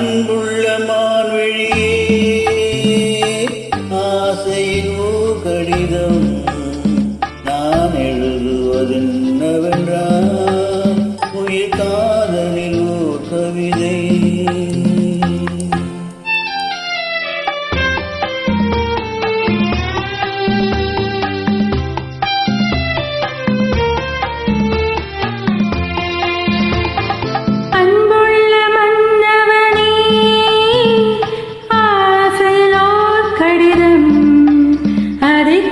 அன்புள்ள மான்விழியே ஆசையின் கடிதம் நான் எழுதுவதென்னவென்றால் உயிர் காதலில் ஓர் கவிதை.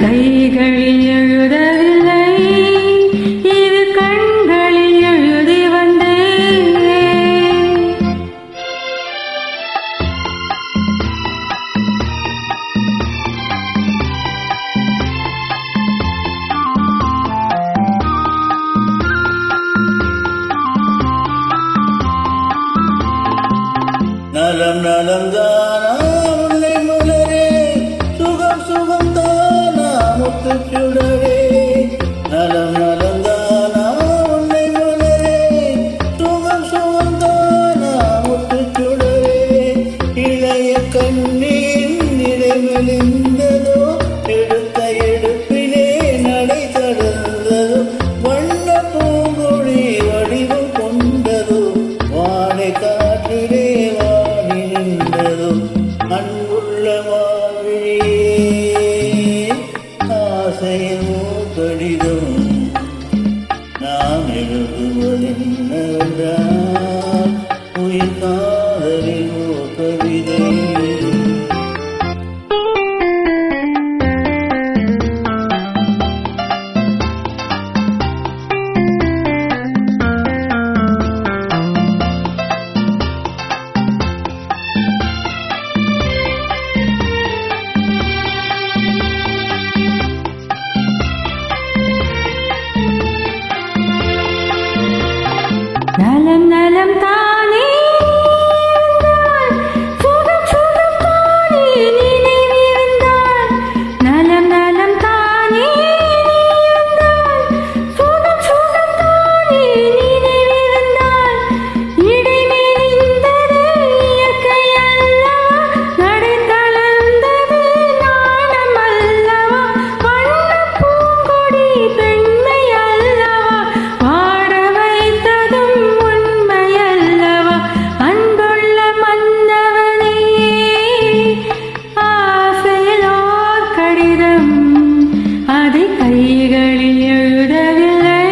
கைகளில் எழுதவில்லை, இது கண்களில் எழுதி வந்தேன். நலம் நலம் தானா முல்லை மலரே, சுகம் சுகம் தானா முத்துச்சுடரே. நலம் நலம் தானா முல்லை மலரே, சுகம் சுகம் தானா முத்துச்சுடரே. இளைய கண்ணின் நிலை மெலிந்ததோ, எடுத்த எடுப்பிலே நடை தடர்ந்ததோ. வண்ண பூங்கொடி வடிவம் கொண்டதோ, வாடை காற்றிலே அன்புள்ள மான்விழியே ஆசையின் கடிதம் நான் எழுதுவதென்னவென்றால் உயிர் காதலில் ஓர் கவிதை. நலம் நலம் தானே இருந்தால், சுகம் சுகம் தானே நினைவிருந்தால். நலம் நலம் தானே இருந்தால், சுகம் சுகம் தானே நினைவிருந்தால். இடைமெலிந்தது இயற்கை அல்லவா, நடை தளர்ந்தது நாணம் அல்லவா. வண்ணப் பூங்கொடி பெண்மை அல்லவா, வாட வைத்ததும் உண்மை அல்லவா. அன்புள்ள மன்னவனே ஆசையில் ஓர் கடிதம், அதை கைகளில் எழுதவில்லை,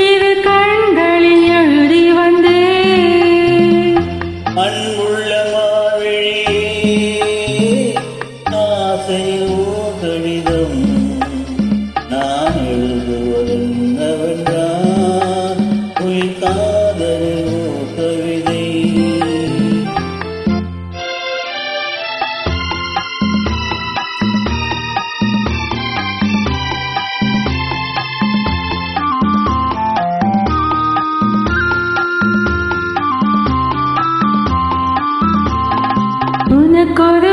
இது கண்களில் எழுதி வந்தேன். அன்புள்ள மான்விழியே ஆசையில் ஓர் கடிதம் நான் எழுதுவதென்னவென்றால் உயிர் காதலில் ஓர் கவிதை. உனக்கொரு